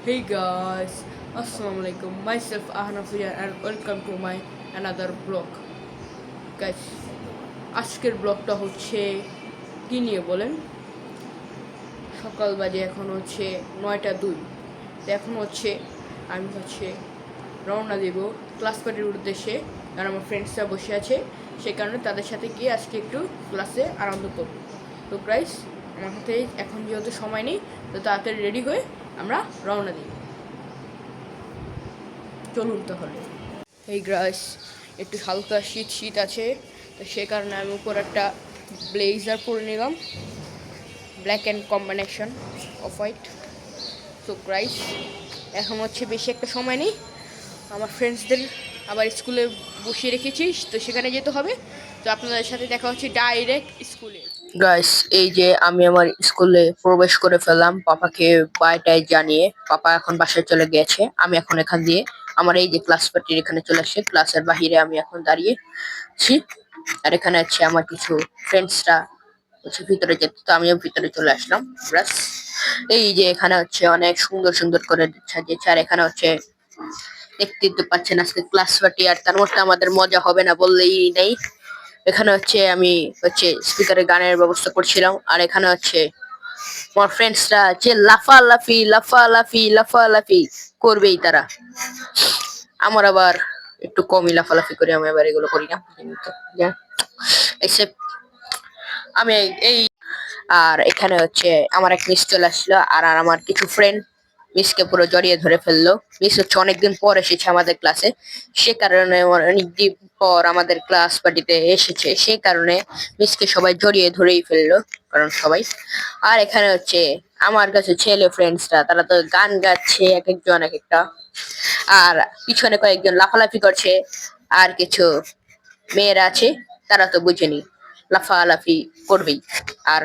Hey guys, Assalamualaikum. Myself Ahnafiya and welcome to my another vlog. Guys, আজকের ব্লগটা হচ্ছে কি নিয়ে বলেন? সকাল বাজে এখন হচ্ছে 9টা 2। তো এখন হচ্ছে আমি রওনা দেব ক্লাস পার্টির উদ্দেশ্যে, কারণ আমার ফ্রেন্ডসরা বসে আছে, সেই কারণে তাদের সাথে গিয়ে আজকে একটু ক্লাসে আনন্দ করব। তো গাইস, আমার হাতে এখন যেহেতু সময় নেই, তো তাড়াতাড়ি রেডি হয়ে আমরা রওনা দিই। চলুন তাহলে। এই গাইস, একটু হালকা শীত শীত আছে, তো সে কারণে আমি উপর একটা ব্লেজার পরে নিলাম, black and combination off white. তো গাইস, এখন হচ্ছে বেশি একটা সময় নেই, আমার ফ্রেন্ডসদের আবার স্কুলে বসিয়ে রেখেছি, তো সেখানে যেতে হবে। তো আপনাদের সাথে দেখা হচ্ছে ডাইরেক্ট স্কুলে। গাইস, এই যে আমি আমার স্কুলে প্রবেশ করে ফেললাম পাপাকে বায়টায় জানিয়ে। পাপা এখন বাসায় চলে গেছে, আমি এখন এখান দিয়ে আমার এই যে ক্লাস পার্টির এখানে চলে আসছে, ক্লাসের বাহিরে আমি এখন দাঁড়িয়েছি। আর এখানে আছে আমার কিছু ফ্রেন্ডসরা হচ্ছে ভিতরে যেতে, তো আমিও ভিতরে চলে আসলাম। ব্যাস, এই যে এখানে হচ্ছে অনেক সুন্দর সুন্দর করে সাজিয়েছে। আর এখানে হচ্ছে দেখতেই তো পাচ্ছেন আজকে ক্লাস পার্টি, আর তার মধ্যে আমাদের মজা হবে না বললেই নেই। এখানে হচ্ছে আমি স্পিকারে গানের ব্যবস্থা করছিলাম, আর এখানে হচ্ছে আমার ফ্রেন্ডসরা যে লাফালাফি লাফালাফি লাফালাফি করবেই তারা। আমার আবার একটু কমই লাফালাফি করি, আমি আবার এগুলো করি না। এসে আমি এই আর এখানে হচ্ছে আমার এক মিস চলে আসলো, আর আর আমার কিছু ফ্রেন্ড মিসকে পুরো জড়িয়ে ধরে ফেললো। মিস হচ্ছে অনেকদিন পর এসেছে আমাদের ক্লাসে, সে কারণে অনেকদিন পর আমাদের ক্লাস পার্টিতে এসেছে, সেই কারণে মিসকে সবাই জড়িয়ে ধরেই ফেললো, কারণ সবাই। আর এখানে হচ্ছে আমার কাছে ছেলে ফ্রেন্ডসরা, তারা তো গান গাচ্ছে এক একজন এক একটা, আর পিছনে কয়েকজন লাফালাফি করছে। আর কিছু মেয়েরা আছে, তারা তো বুঝেনি, লাফালাফি করবেই। আর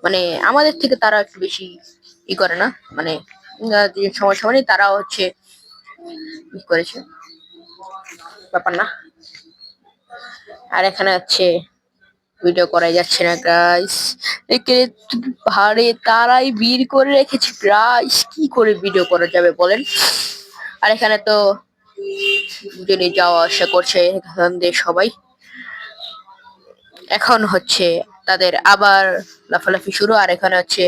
মানে আমাদের থেকে তারা একটু বেশি করে না, মানে যে সময় সময় নেই, তারাও হচ্ছে করেছে, ব্যাপার না। আর এখানে হচ্ছে ভিডিও করা যাচ্ছে না গাইস, একে ভারে তারাই ভিড় করে রেখেছে গাইস, কি করে ভিডিও করা যাবে বলেন। আর এখানে তো যিনি যাওয়া আসা করছে এখান দিয়ে সবাই, এখন হচ্ছে তাদের আবার লাফালাফি শুরু। আর এখানে হচ্ছে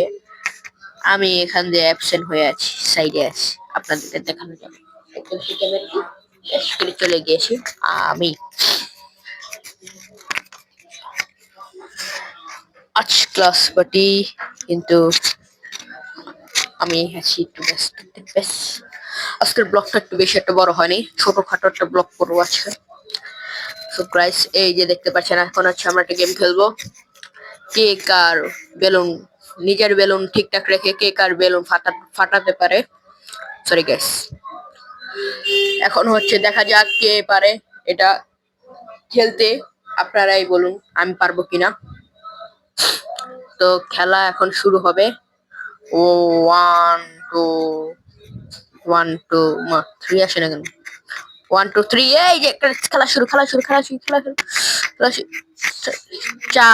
আমি এখান দিয়ে অ্যাবসেন্ট হয়ে আছি, সাইডে আছি, আপনাদেরকে দেখানো যাবে। একদম ক্যামেরা চলে গিয়েছি আমি। আজ ক্লাস পার্টি, কিন্তু আমি আছি একটু ব্যস্ত। ব্যাস, আজকের ব্লগটা একটু বেশি একটা বড় হয়নি, ছোটখাটো একটা ব্লগ করবো আজকে। সো গাইস, এই যে দেখতে পাচ্ছেন, এখন হচ্ছে আমরা একটা গেম খেলবো। কেক আর বেলুন, নিজের বেলুন ঠিকঠাক রেখে কেক আর বেলুন ফাটাতে পারে। সরি গাইস, এখন হচ্ছে দেখা যাক কে পারে এটা খেলতে। আপনারাই বলুন আমি পারবো কিনা। তো খেলা এখন শুরু হবে। ও, 1 2 1 2 3 আসে না কেন? 1 2 3, এই যে খেলা শুরু খেলা শুরু খেলা শুরু খেলা শুরু খেলা শুরু। যা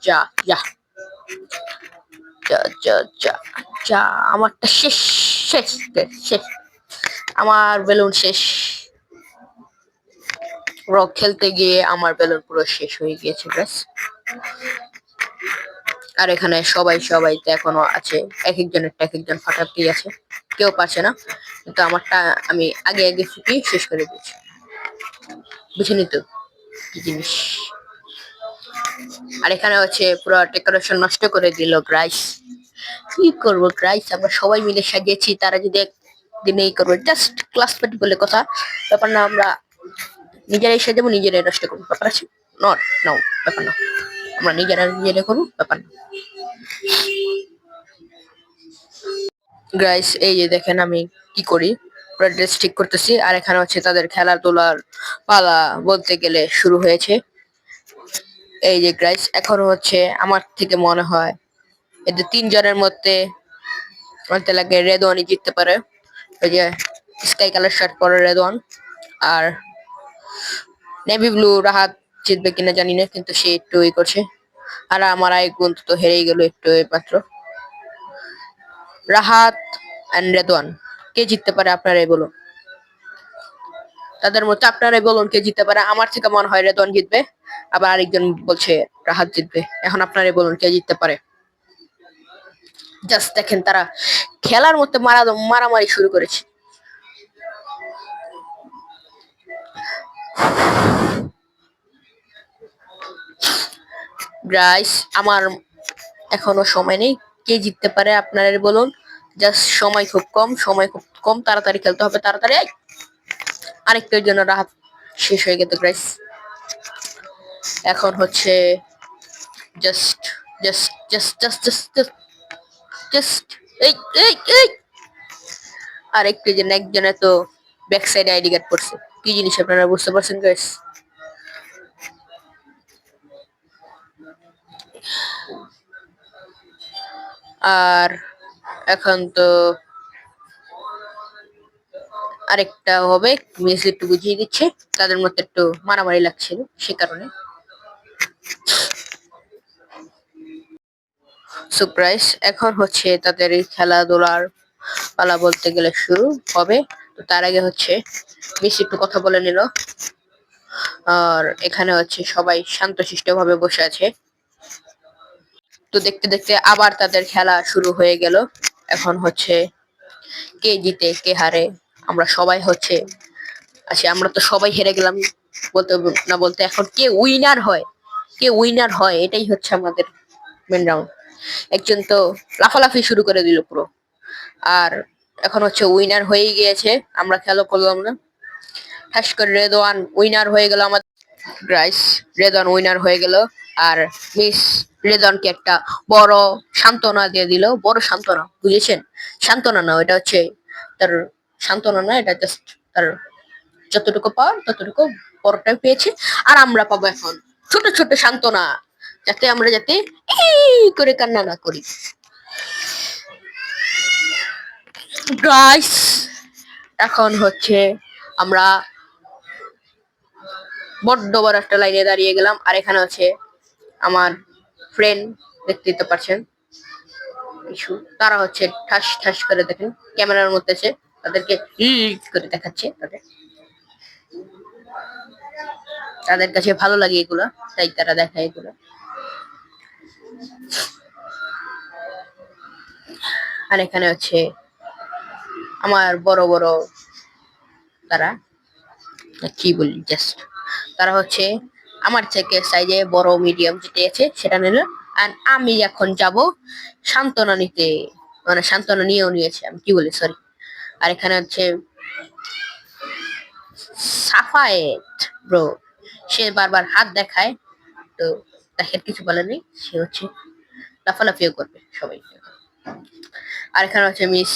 যা যা যা যা যা যা, আমারটা শেষ শেষ শেষ, আমার বেলুন শেষ। রক খেলতে গিয়ে আমার বেলুন পুরো শেষ হয়ে গিয়েছে ব্যাস। আর এখানে সবাই সবাই তো এখনো আছে, এক একজন ফাটাতেই আছে, কেউ পারছে না, কিন্তু আমারটা আমি আগে আগে ফুটিয়ে শেষ করে দিয়েছি। বুঝিনি তো কি জিনিস। আর এখানে হচ্ছে পুরো ডেকোরেশন নষ্ট করে দিল গ্রাইস। কি করবো গ্রাইস, আমরা সবাই মিলে সাজিয়েছি, তারা যদি একদিন এই করবো, জাস্ট ক্লাস পার্টি বলে কথা, ব্যাপার না। আমরা নিজেরাই সাজাবো, নিজেরাই নষ্ট করবো, ব্যাপার আছে। নট নাও, ব্যাপার না, আমরা নিজেরা করবো, ব্যাপার না। গাইস, এই যে দেখেন আমি কি করি, পুরো ড্রেস ঠিক করতেছি। আর এখানে হচ্ছে তাদের খেলাধুলার পালা বলতে গেলে শুরু হয়েছে। এই যে গাইস, এখন হচ্ছে আমার থেকে মনে হয় এদের 3 জনের মধ্যে বলতে লাগে রেদওয়ানই জিততে পারে। ওই যে স্কাই কালার শার্ট পরে রেদওয়ান, আর নেভি ব্লু রাহাত জিতবে কিনা জানি না, কিন্তু সে একটু করছে। আর আমার এক বন্ধু তো হেরেই গেল একটু মাত্র। রাহাত অ্যান্ড রেদওয়ান। কে জিততে পারে আপনারাই বলুন। তাদের মধ্যে আপনারাই বলুন কে জিততে পারে। আমার থেকে মনে হয় রেদওয়ান জিতবে, আবার আরেকজন বলছে রাহাত জিতবে। এখন আপনারাই বলুন কে জিততে পারে। জাস্ট দেখেন তারা খেলার মধ্যে মারামারি শুরু করেছে। গাইস আমার এখনো সময় নেই, কে জিততে পারে আপনারাই বলুন। জাস্ট সময় খুব কম, তাড়াতাড়ি খেলতে হবে, তাড়াতাড়ি। আরেকটার জন্য রাহাত শেষ হয়ে গেছে গাইস। এখন হচ্ছে just just just just just just just এই এই এই আরেকটা জন, একজনে তো ব্যাক সাইডে আইডি কার্ড পড়ছে। কি জিনিস আপনারা বুঝতে পারছেন গাইস? আর এখন তো আরেকটা হবে, মিস একটু বুঝিয়ে দিচ্ছে। তাদের মধ্যে একটু মারামারি লাগছিল, সে কারণে। সারপ্রাইজ, এখন হচ্ছে তাদের এই খেলাধুলার পালা বলতে গেলে শুরু হবে। তো তার আগে হচ্ছে মিস একটু কথা বলে নিল। আর এখানে হচ্ছে সবাই শান্তশিষ্ট ভাবে বসে আছে। তো দেখতে দেখতে আবার তাদের খেলা শুরু হয়ে গেল। এখন হচ্ছে কে জিতে কে হারে আমরা সবাই হচ্ছে আচ্ছা, আমরা তো সবাই হেরে গেলাম বলতে না বলতে। এখন কে উইনার হয় এটাই হচ্ছে আমাদের মেন রাউন্ড। একজন তো লাফালাফি শুরু করে দিল পুরো। আর এখন হচ্ছে উইনার হয়ে গিয়েছে, আমরা খেলা করলাম না। ঠাস করে রেদওয়ান উইনার হয়ে গেল আমাদের। গাইস রেদওয়ান উইনার হয়ে গেল। আর মিস রেদওয়ানকে একটা বড় সান্ত্বনা দিয়ে দিল। বড় সান্ত্বনা, বুঝেছেন? সান্ত্বনা না, এটা হচ্ছে তার সান্ত্বনা না, এটা জাস্ট তার যতটুকু পাওয়ার ততটুকু বড়টাই পেয়েছে। আর আমরা পাবো এখন ছোট ছোট সান্ত্বনা, যাতে এই করে কান্না না করি। গাইস এখন হচ্ছে আমরা বড্ড বড় একটা লাইনে দাঁড়িয়ে গেলাম। আর এখানে হচ্ছে আমার ফ্রেন্ড, দেখতেই তো পারছেন ইস্যু, তারা হচ্ছে ঠাস ঠাস করে দেখেন ক্যামেরার মধ্যে এসে তাদেরকে করে দেখাচ্ছে। তাদের কাছে ভালো লাগে এগুলা, তাই তারা দেখায় এগুলা। আর এখানে হচ্ছে আমার বড় বড় তারা, কি বলি, জাস্ট তারা হচ্ছে আমার থেকে সাইজে বড় মিডিয়াম যেটা আছে সেটা নিল। আর আমি এখন যাব সান্ত্বনা নিতে, মানে সান্ত্বনা নিয়েও নিয়েছে, আমি কি বলি সরি। আর এখানে হচ্ছে সাফায়েত ব্রো, সে বারবার হাত দেখায়, তো তাকে কিছু বলেনি, সে হচ্ছে লাফালাফিও করবে সবাই। আর এখানে হচ্ছে মিস,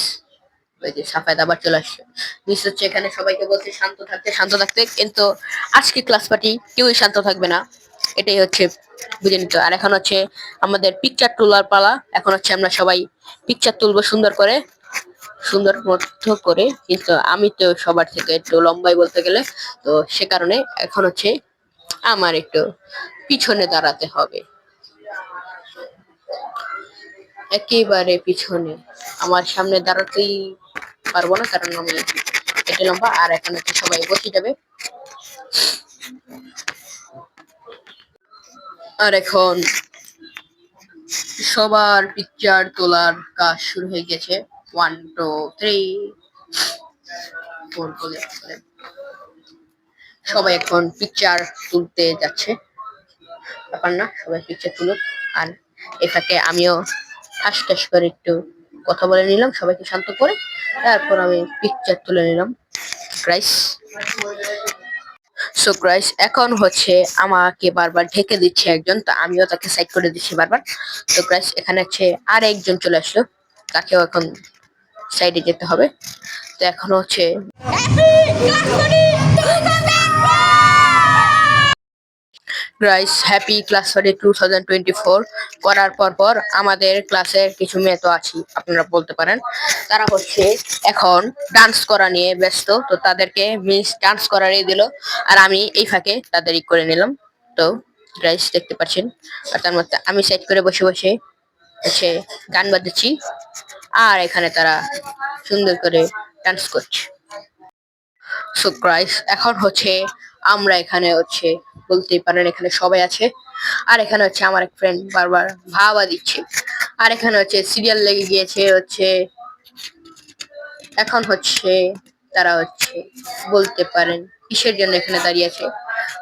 ওই যে সাফায়েত আবার চলে আসছে। মিস হচ্ছে এখানে সবাইকে বলছে শান্ত থাকতে, কিন্তু আজকে ক্লাস পার্টি কেউই শান্ত থাকবে না, এটাই হচ্ছে বুঝে নিত। আর এখন হচ্ছে আমাদের পিকচার তোলার পালা। এখন হচ্ছে আমরা সবাই পিকচার তুলবো সুন্দর মতো করে, কিন্তু আমি তো সবার থেকে একটু লম্বাই বলতে গেলে, তো সে কারণে এখন হচ্ছে আমার একটু পিছনে দাঁড়াতে হবে, একেবারে পিছনে। আমার সামনে দাঁড়াতেই পারবো না, কারণ আমি এটা লম্বা। আর এখন হচ্ছে সবাই বসে যাবে। আর এখন সবার পিকচার তোলার কাজ শুরু হয়ে গেছে। 1 2 3 4 বলে সবাই এখন পিকচার তুলতে যাচ্ছে। ব্যাপার না, সবাই পিকচার তুলুক। আর এটাকে আমিও ঠাস ঠাস করে একটু কথা বলে নিলাম সবাইকে শান্ত করে, তারপর আমি পিকচার তুলে নিলাম। গাইস সো গাইস এখন হচ্ছে আমাকে বারবার ঢেকে দিচ্ছে একজন, তো আমিও তাকে সাইড করে দিচ্ছি বারবার। তো গাইস এখানে হচ্ছে আর একজন চলে আসলো, তাকেও এখন সাইডে যেতে হবে। তো এখন হচ্ছে গাইস হ্যাপি ক্লাস 2024 করার পর আমাদের ক্লাসের কিছু মেয়ে তো আছি, আপনারা বলতে পারেন। তারা হচ্ছে এখন ডান্স করা নিয়ে ব্যস্ত, তো তাদেরকে মিস ডান্স করারই দিল। আর আমি এই ফাঁকে তাদেরই করে নিলাম। তো গাইস দেখতে পাচ্ছেন। আর তার মধ্যে আমি সাইড করে বসে বসে হচ্ছে গান বাজাচ্ছি। আর এখানে তারা সুন্দর করে ডান্স করছে। সো গাইস, এখন হচ্ছে আমরা এখানে হচ্ছে বলতেই পারেন এখানে সবাই আছে। আর এখানে হচ্ছে আমার এক ফ্রেন্ড বারবার ভাবা দিচ্ছে। আর এখানে হচ্ছে সিরিয়াল লেগে গিয়েছে হচ্ছে, এখন হচ্ছে তারা হচ্ছে বলতে পারেন কিসের জন্য এখানে দাঁড়িয়ে আছে।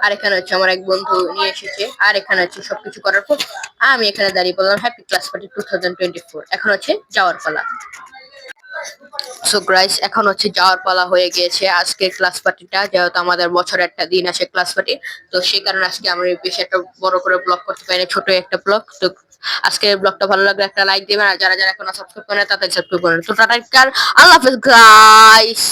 আর এখানে হচ্ছে আমার এক বন্ধু নিয়ে এসেছে। আর এখানে হচ্ছে সবকিছু করার পর আমি এখানে দাঁড়িয়ে বললাম হ্যাপি ক্লাস পার্টি 2024। এখন হচ্ছে যাওয়ার পালা। সো গাইস, এখন হচ্ছে যাওয়ার পালা হয়ে গিয়েছে আজকের ক্লাস পার্টিটা, যেহেতু আমাদের বছরে একটা দিন আসে ক্লাস পার্টি। তো সেই কারণে আজকে আমরা বেশি একটা বড় করে ব্লগ করতে পারি না, ছোট একটা ব্লগ। তো আজকের ব্লগটা ভালো লাগলে একটা লাইক দিবেন, আর যারা যারা এখনো সাবস্ক্রাইব করেন তাদের সাবস্ক্রাইব করেন। তো টাটা, আল্লাহ হাফেজ গাইস।